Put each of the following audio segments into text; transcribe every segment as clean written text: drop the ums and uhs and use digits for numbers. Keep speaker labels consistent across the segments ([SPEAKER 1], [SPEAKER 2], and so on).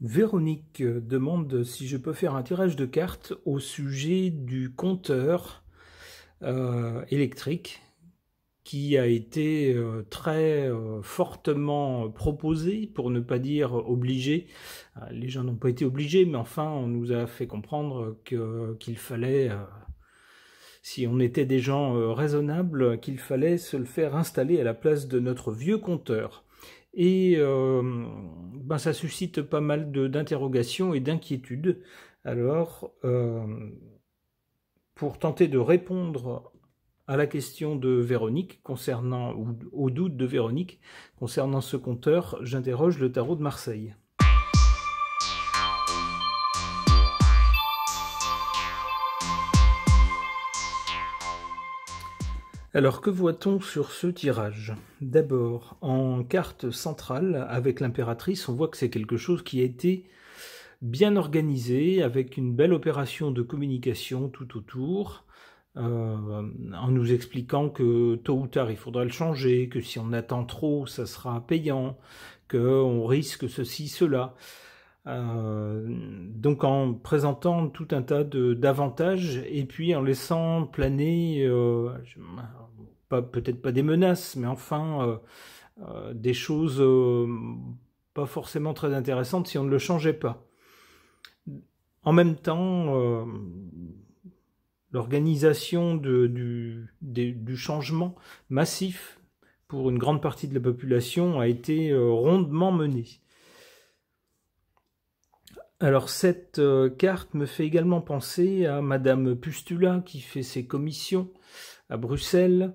[SPEAKER 1] Véronique demande si je peux faire un tirage de cartes au sujet du compteur électrique qui a été très fortement proposé, pour ne pas dire obligé. Les gens n'ont pas été obligés, mais enfin on nous a fait comprendre qu'il fallait, si on était des gens raisonnables, qu'il fallait se le faire installer à la place de notre vieux compteur. Et ça suscite pas mal d'interrogations et d'inquiétudes. Alors, pour tenter de répondre à la question de Véronique concernant, ou au doute de Véronique concernant ce compteur, j'interroge le tarot de Marseille. Alors, que voit-on sur ce tirage? D'abord, en carte centrale, avec l'impératrice, on voit que c'est quelque chose qui a été bien organisé, avec une belle opération de communication tout autour, en nous expliquant que tôt ou tard il faudra le changer, que si on attend trop, ça sera payant, qu'on risque ceci, cela. Donc en présentant tout un tas d'avantages et puis en laissant planer peut-être pas des menaces, mais enfin des choses pas forcément très intéressantes si on ne le changeait pas. En même temps, l'organisation du changement massif pour une grande partie de la population a été rondement menée. Alors cette carte me fait également penser à Madame Pustula qui fait ses commissions à Bruxelles.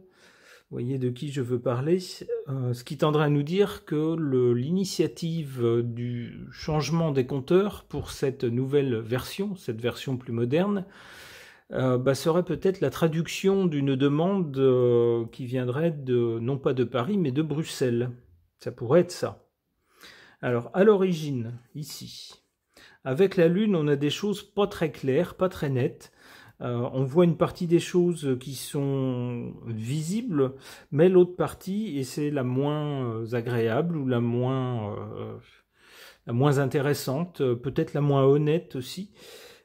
[SPEAKER 1] Vous voyez de qui je veux parler, ce qui tendrait à nous dire que l'initiative du changement des compteurs pour cette nouvelle version, cette version plus moderne, serait peut-être la traduction d'une demande qui viendrait non pas de Paris, mais de Bruxelles. Ça pourrait être ça. Alors, à l'origine, ici, avec la Lune, on a des choses pas très claires, pas très nettes. On voit une partie des choses qui sont visibles, mais l'autre partie, et c'est la moins agréable ou la moins intéressante, peut-être la moins honnête aussi,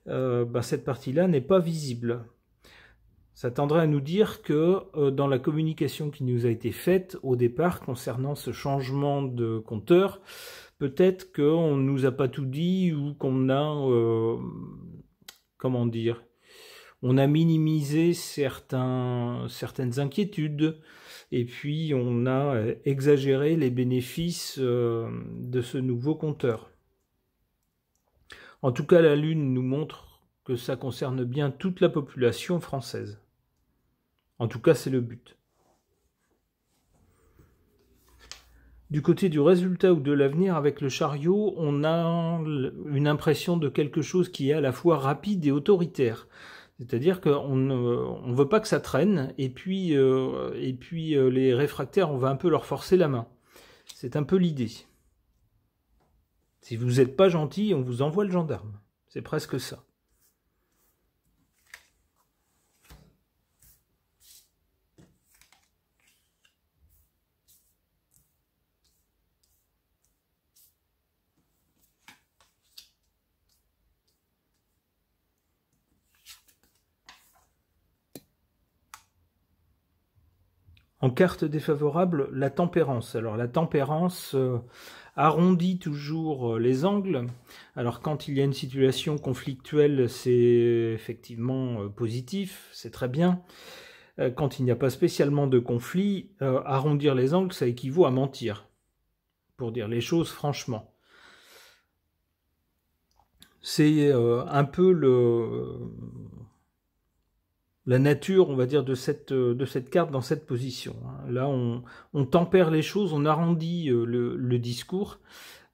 [SPEAKER 1] cette partie-là n'est pas visible. Ça tendrait à nous dire que dans la communication qui nous a été faite au départ concernant ce changement de compteur, peut-être qu'on ne nous a pas tout dit ou qu'on a, comment dire, on a minimisé certaines inquiétudes et puis on a exagéré les bénéfices de ce nouveau compteur. En tout cas, la Lune nous montre que ça concerne bien toute la population française. En tout cas, c'est le but. Du côté du résultat ou de l'avenir, avec le chariot, on a une impression de quelque chose qui est à la fois rapide et autoritaire. C'est-à-dire qu'on ne veut pas que ça traîne, et puis les réfractaires, on va un peu leur forcer la main. C'est un peu l'idée. Si vous n'êtes pas gentil, on vous envoie le gendarme. C'est presque ça. En carte défavorable, la tempérance. Alors la tempérance arrondit toujours les angles. Alors quand il y a une situation conflictuelle, c'est effectivement positif, c'est très bien. Quand il n'y a pas spécialement de conflit, arrondir les angles, ça équivaut à mentir, pour dire les choses franchement. C'est un peu la nature, on va dire, de cette carte dans cette position. Là, on tempère les choses, on arrondit le discours,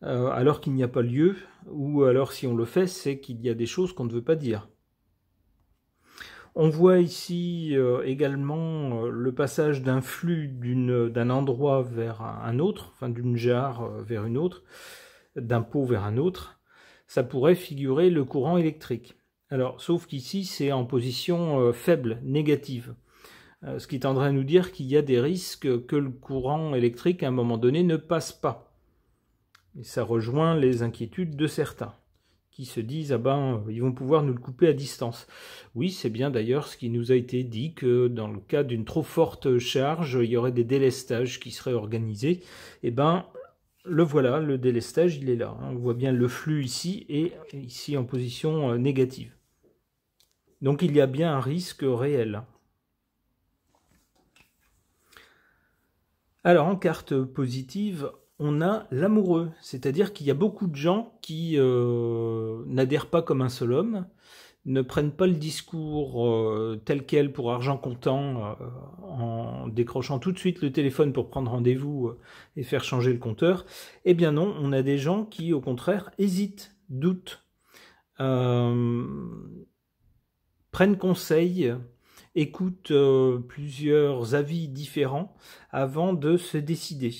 [SPEAKER 1] alors qu'il n'y a pas lieu, ou alors si on le fait, c'est qu'il y a des choses qu'on ne veut pas dire. On voit ici également le passage d'un flux d'un endroit vers un autre, enfin d'une jarre vers une autre, d'un pot vers un autre. Ça pourrait figurer le courant électrique. Alors, sauf qu'ici, c'est en position faible, négative. Ce qui tendrait à nous dire qu'il y a des risques que le courant électrique, à un moment donné, ne passe pas. Et ça rejoint les inquiétudes de certains, qui se disent « Ah ben, ils vont pouvoir nous le couper à distance ». Oui, c'est bien d'ailleurs ce qui nous a été dit, que dans le cas d'une trop forte charge, il y aurait des délestages qui seraient organisés. Eh ben, le voilà, le délestage, il est là. On voit bien le flux ici, et ici en position négative. Donc il y a bien un risque réel. Alors en carte positive, on a l'amoureux, c'est-à-dire qu'il y a beaucoup de gens qui n'adhèrent pas comme un seul homme, ne prennent pas le discours tel quel pour argent comptant en décrochant tout de suite le téléphone pour prendre rendez-vous et faire changer le compteur. Eh bien non, on a des gens qui au contraire hésitent, doutent, prennent conseil, écoutent plusieurs avis différents avant de se décider.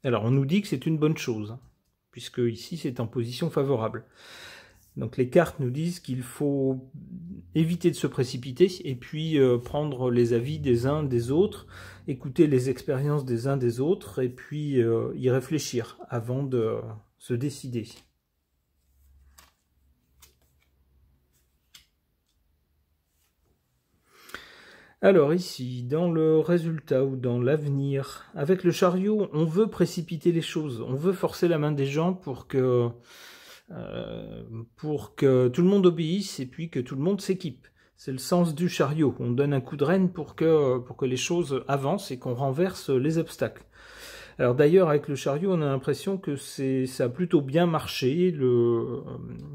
[SPEAKER 1] Alors on nous dit que c'est une bonne chose, puisque ici c'est en position favorable. Donc les cartes nous disent qu'il faut éviter de se précipiter et puis prendre les avis des uns des autres, écouter les expériences des uns des autres et puis y réfléchir avant de se décider. Alors ici, dans le résultat ou dans l'avenir, avec le chariot, on veut précipiter les choses, on veut forcer la main des gens pour que tout le monde obéisse et puis que tout le monde s'équipe. C'est le sens du chariot, on donne un coup de rêne pour que les choses avancent et qu'on renverse les obstacles. Alors d'ailleurs, avec le chariot, on a l'impression que ça a plutôt bien marché,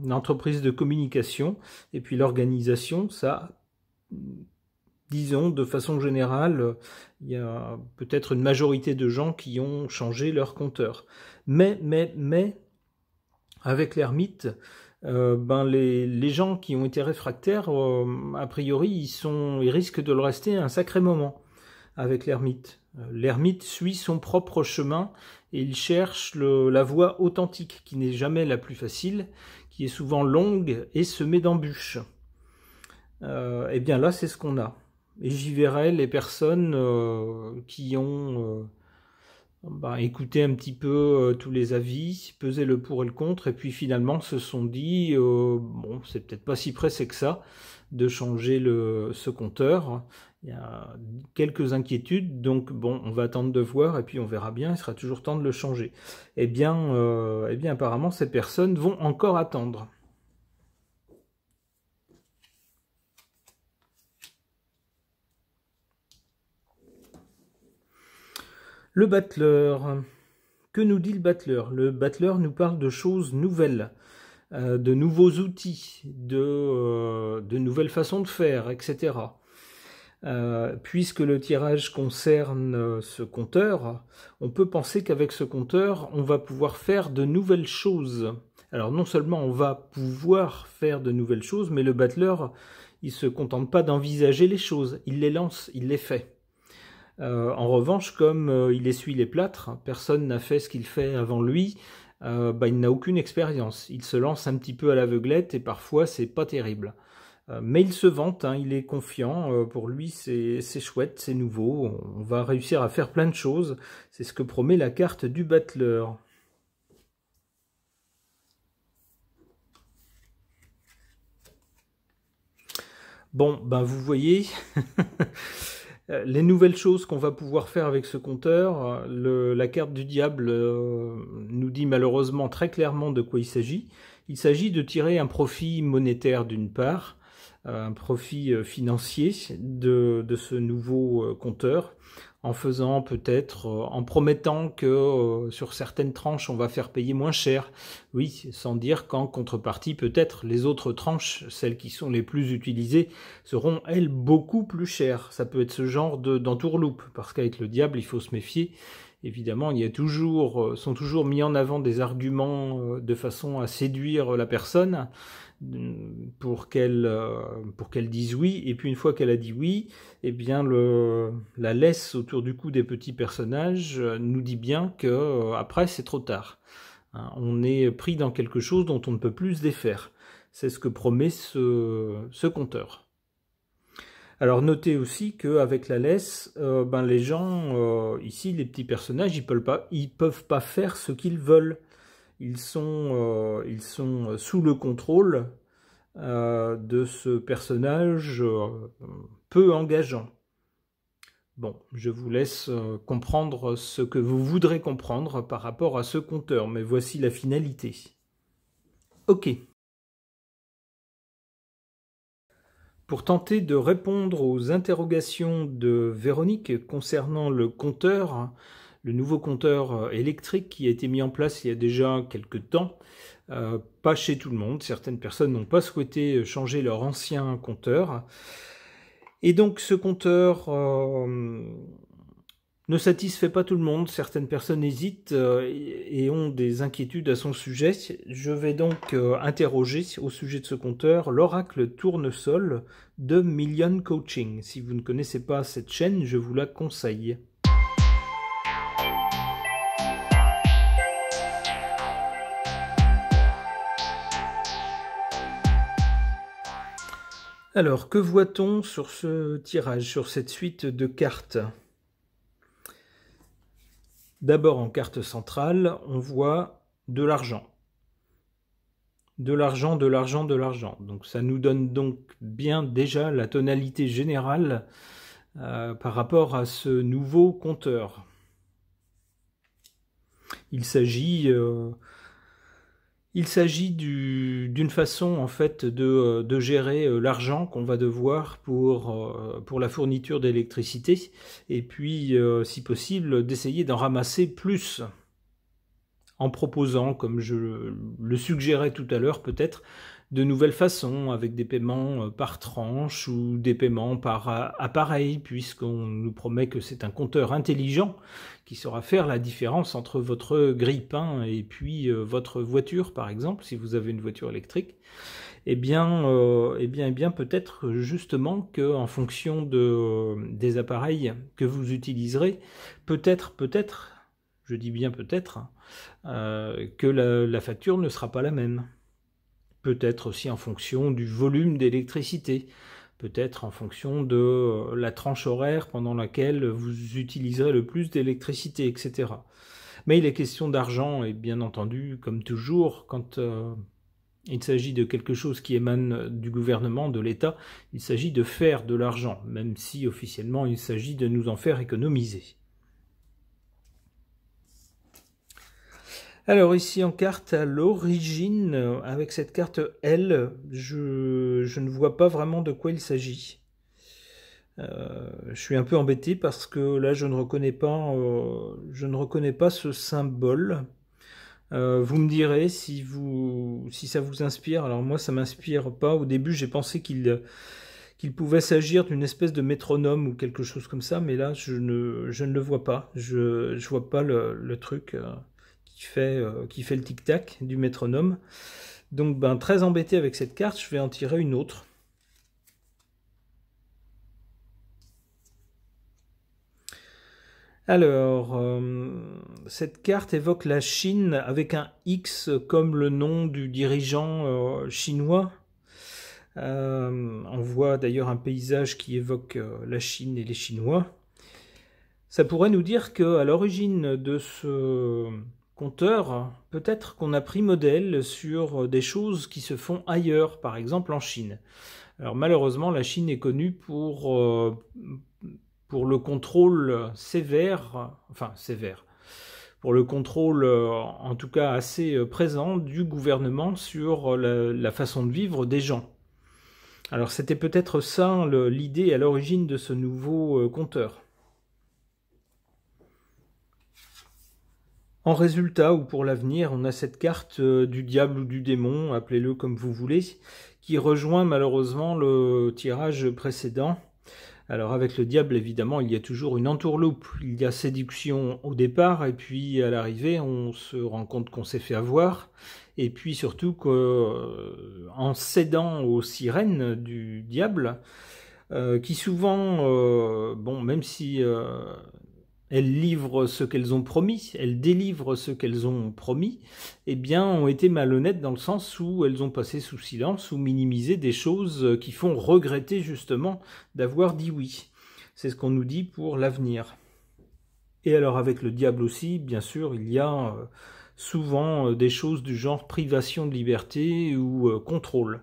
[SPEAKER 1] l'entreprise de communication et puis l'organisation, ça... Disons, de façon générale, il y a peut-être une majorité de gens qui ont changé leur compteur. Mais, avec l'ermite, les gens qui ont été réfractaires, a priori, ils risquent de le rester un sacré moment avec l'ermite. L'ermite suit son propre chemin et il cherche la voie authentique, qui n'est jamais la plus facile, qui est souvent longue et semée d'embûches. Eh bien là, c'est ce qu'on a. Et j'y verrai les personnes qui ont écouté un petit peu tous les avis, pesé le pour et le contre, et puis finalement se sont dit bon, c'est peut-être pas si pressé que ça de changer ce compteur. Il y a quelques inquiétudes, donc bon, on va attendre de voir, et puis on verra bien, il sera toujours temps de le changer. Eh bien apparemment, ces personnes vont encore attendre. Le battleur. Que nous dit le battleur? Le battleur nous parle de choses nouvelles, de nouveaux outils, de nouvelles façons de faire, etc. Puisque le tirage concerne ce compteur, on peut penser qu'avec ce compteur, on va pouvoir faire de nouvelles choses. Alors non seulement on va pouvoir faire de nouvelles choses, mais le battleur, il ne se contente pas d'envisager les choses, il les lance, il les fait. En revanche, comme il essuie les plâtres, personne n'a fait ce qu'il fait avant lui, il n'a aucune expérience. Il se lance un petit peu à l'aveuglette et parfois c'est pas terrible. Mais il se vante, hein, il est confiant, pour lui c'est chouette, c'est nouveau, on va réussir à faire plein de choses. C'est ce que promet la carte du battleur. Bon, vous voyez... Les nouvelles choses qu'on va pouvoir faire avec ce compteur, la carte du diable nous dit malheureusement très clairement de quoi il s'agit. Il s'agit de tirer un profit monétaire d'une part, un profit financier de ce nouveau compteur, en faisant peut-être, en promettant que sur certaines tranches on va faire payer moins cher. Oui, sans dire qu'en contrepartie peut-être les autres tranches, celles qui sont les plus utilisées, seront elles beaucoup plus chères. Ça peut être ce genre d'entourloupe, parce qu'avec le diable il faut se méfier. Évidemment, sont toujours mis en avant des arguments de façon à séduire la personne pour qu'elle dise oui, et puis une fois qu'elle a dit oui, eh bien la laisse autour du cou des petits personnages nous dit bien que après c'est trop tard. Hein, on est pris dans quelque chose dont on ne peut plus se défaire. C'est ce que promet ce compteur. Alors notez aussi qu'avec la laisse, les gens, ici les petits personnages, ils peuvent pas faire ce qu'ils veulent. Ils sont sous le contrôle de ce personnage peu engageant. Bon, je vous laisse comprendre ce que vous voudrez comprendre par rapport à ce conteur, mais voici la finalité. Ok. Pour tenter de répondre aux interrogations de Véronique concernant le compteur, le nouveau compteur électrique qui a été mis en place il y a déjà quelques temps, pas chez tout le monde, certaines personnes n'ont pas souhaité changer leur ancien compteur. Et donc ce compteur ne satisfait pas tout le monde, certaines personnes hésitent et ont des inquiétudes à son sujet. Je vais donc interroger au sujet de ce compteur l'oracle Tournesol de Million Coaching. Si vous ne connaissez pas cette chaîne, je vous la conseille. Alors, que voit-on sur ce tirage, sur cette suite de cartes ? D'abord, en carte centrale, on voit de l'argent. De l'argent, de l'argent, de l'argent. Donc ça nous donne donc bien déjà la tonalité générale par rapport à ce nouveau compteur. Il s'agit d'une façon en fait de gérer l'argent qu'on va devoir pour la fourniture d'électricité et puis si possible d'essayer d'en ramasser plus en proposant, comme je le suggérais tout à l'heure peut-être, de nouvelles façons avec des paiements par tranche ou des paiements par appareil, puisqu'on nous promet que c'est un compteur intelligent qui saura faire la différence entre votre grille-pain et puis votre voiture, par exemple, si vous avez une voiture électrique. Eh bien peut-être justement qu'en fonction des appareils que vous utiliserez, peut-être, je dis bien peut-être, que la facture ne sera pas la même. Peut-être aussi en fonction du volume d'électricité, peut-être en fonction de la tranche horaire pendant laquelle vous utiliserez le plus d'électricité, etc. Mais il est question d'argent, et bien entendu, comme toujours, quand il s'agit de quelque chose qui émane du gouvernement, de l'État, il s'agit de faire de l'argent, même si officiellement il s'agit de nous en faire économiser. Alors ici en carte à l'origine, avec cette carte L, je ne vois pas vraiment de quoi il s'agit. Je suis un peu embêté parce que là je ne reconnais pas ce symbole. Vous me direz si ça vous inspire. Alors moi ça m'inspire pas. Au début j'ai pensé qu'il pouvait s'agir d'une espèce de métronome ou quelque chose comme ça, mais là je ne le vois pas. Je vois pas le truc qui fait le tic-tac du métronome. Donc très embêté avec cette carte, je vais en tirer une autre. Alors, cette carte évoque la Chine avec un X comme le nom du dirigeant chinois. On voit d'ailleurs un paysage qui évoque la Chine et les Chinois. Ça pourrait nous dire qu'à l'origine de ce compteur, peut-être qu'on a pris modèle sur des choses qui se font ailleurs, par exemple en Chine. Alors malheureusement, la Chine est connue pour le contrôle sévère, pour le contrôle en tout cas assez présent du gouvernement sur la façon de vivre des gens. Alors c'était peut-être ça l'idée à l'origine de ce nouveau compteur. En résultat, ou pour l'avenir, on a cette carte du diable ou du démon, appelez-le comme vous voulez, qui rejoint malheureusement le tirage précédent. Alors avec le diable, évidemment, il y a toujours une entourloupe. Il y a séduction au départ, et puis à l'arrivée, on se rend compte qu'on s'est fait avoir. Et puis surtout qu'en cédant aux sirènes du diable, qui souvent, même si elles livrent ce qu'elles ont promis, elles délivrent ce qu'elles ont promis, eh bien, ont été malhonnêtes dans le sens où elles ont passé sous silence ou minimisé des choses qui font regretter justement d'avoir dit oui. C'est ce qu'on nous dit pour l'avenir. Et alors avec le diable aussi, bien sûr, il y a souvent des choses du genre privation de liberté ou contrôle.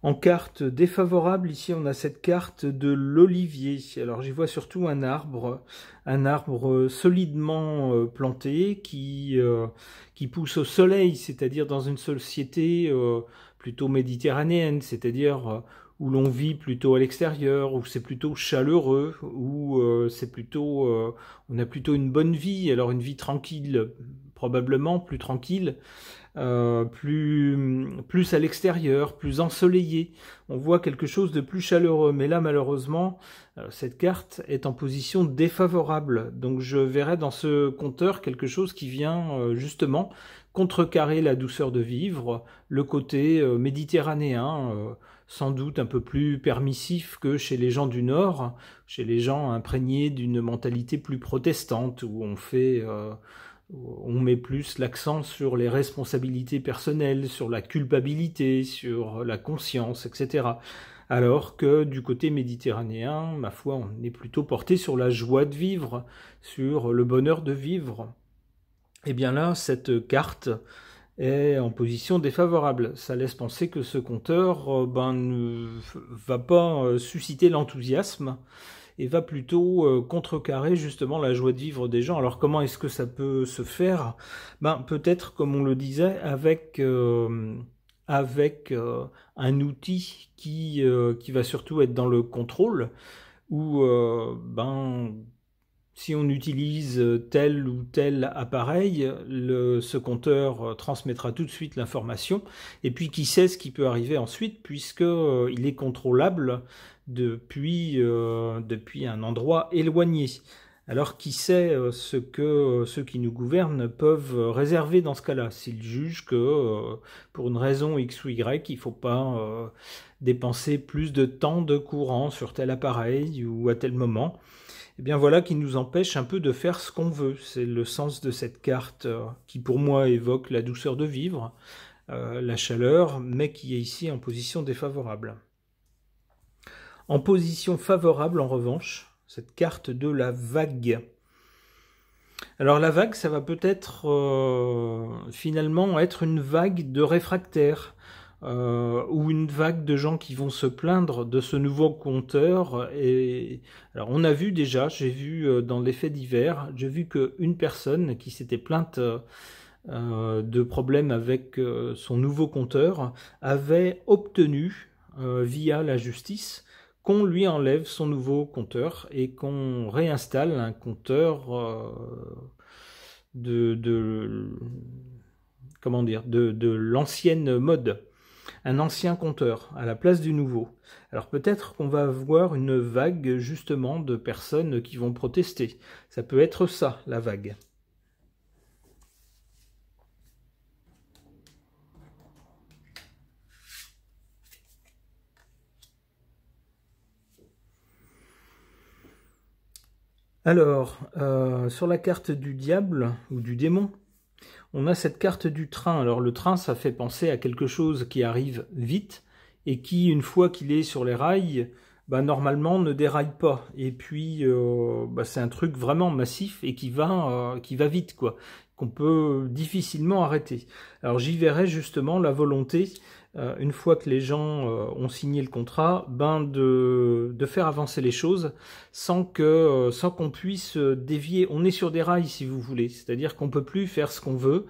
[SPEAKER 1] En carte défavorable, ici on a cette carte de l'olivier. Alors j'y vois surtout un arbre solidement planté qui pousse au soleil, c'est-à-dire dans une société plutôt méditerranéenne, c'est-à-dire où l'on vit plutôt à l'extérieur, où c'est plutôt chaleureux, où on a plutôt une bonne vie, alors une vie tranquille, probablement plus tranquille. Plus à l'extérieur, plus ensoleillé. On voit quelque chose de plus chaleureux. Mais là, malheureusement, cette carte est en position défavorable. Donc je verrai dans ce compteur quelque chose qui vient justement contrecarrer la douceur de vivre, le côté méditerranéen, sans doute un peu plus permissif que chez les gens du Nord, chez les gens imprégnés d'une mentalité plus protestante, où on met plus l'accent sur les responsabilités personnelles, sur la culpabilité, sur la conscience, etc. Alors que du côté méditerranéen, ma foi, on est plutôt porté sur la joie de vivre, sur le bonheur de vivre. Et bien là, cette carte est en position défavorable. Ça laisse penser que ce compteur ne va pas susciter l'enthousiasme et va plutôt contrecarrer justement la joie de vivre des gens. Alors comment est-ce que ça peut se faire? Peut-être, comme on le disait, avec un outil qui va surtout être dans le contrôle, où si on utilise tel ou tel appareil, ce compteur transmettra tout de suite l'information. Et puis qui sait ce qui peut arriver ensuite, puisqu'il est contrôlable depuis un endroit éloigné. Alors qui sait ce que ceux qui nous gouvernent peuvent réserver dans ce cas-là, s'ils jugent que pour une raison X ou Y, il ne faut pas dépenser plus de temps de courant sur tel appareil ou à tel moment. Et bien voilà qui nous empêche un peu de faire ce qu'on veut. C'est le sens de cette carte qui pour moi évoque la douceur de vivre, la chaleur, mais qui est ici en position défavorable. En position favorable, en revanche, cette carte de la vague. Alors la vague, ça va peut-être finalement être une vague de réfractaires ou une vague de gens qui vont se plaindre de ce nouveau compteur. Et alors on a vu déjà, j'ai vu dans les faits divers, j'ai vu qu'une personne qui s'était plainte de problèmes avec son nouveau compteur avait obtenu via la justice qu'on lui enlève son nouveau compteur et qu'on réinstalle un compteur de l'ancienne mode, un ancien compteur à la place du nouveau. Alors peut-être qu'on va avoir une vague justement de personnes qui vont protester. Ça peut être ça, la vague. Alors, sur la carte du diable ou du démon, on a cette carte du train. Alors le train, ça fait penser à quelque chose qui arrive vite et qui, une fois qu'il est sur les rails, normalement ne déraille pas. Et puis, c'est un truc vraiment massif et qui va vite, quoi, qu'on peut difficilement arrêter. Alors j'y verrai justement la volonté, une fois que les gens ont signé le contrat, de faire avancer les choses sans qu'on puisse dévier. On est sur des rails, si vous voulez, c'est-à-dire qu'on peut plus faire ce qu'on veut.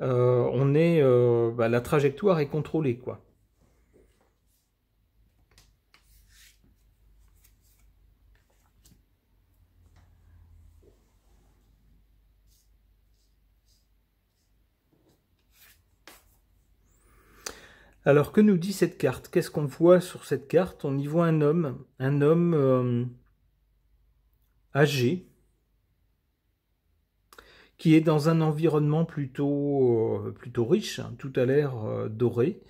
[SPEAKER 1] La trajectoire est contrôlée, quoi. Alors, que nous dit cette carte? Qu'est-ce qu'on voit sur cette carte? On y voit un homme âgé, qui est dans un environnement plutôt riche, hein, tout a l'air doré.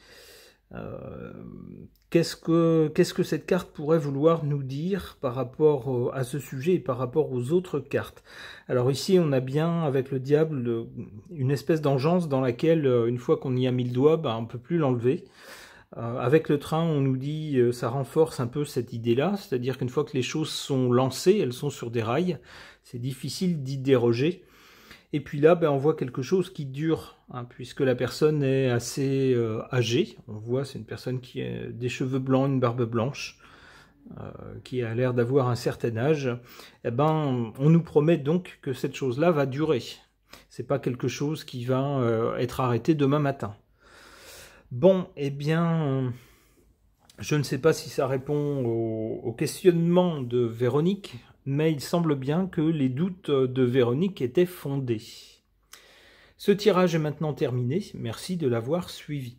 [SPEAKER 1] Qu'est-ce que cette carte pourrait vouloir nous dire par rapport à ce sujet et par rapport aux autres cartes? Alors ici, on a bien, avec le diable, une espèce d'engeance dans laquelle, une fois qu'on y a mis le doigt, on ne peut plus l'enlever. Avec le train, on nous dit, ça renforce un peu cette idée-là, c'est-à-dire qu'une fois que les choses sont lancées, elles sont sur des rails, c'est difficile d'y déroger. Et puis là, on voit quelque chose qui dure, hein, puisque la personne est assez âgée. On voit, c'est une personne qui a des cheveux blancs, une barbe blanche, qui a l'air d'avoir un certain âge. On nous promet donc que cette chose-là va durer. C'est pas quelque chose qui va être arrêté demain matin. Bon, je ne sais pas si ça répond au questionnement de Véronique, mais il semble bien que les doutes de Véronique étaient fondés. Ce tirage est maintenant terminé, merci de l'avoir suivi.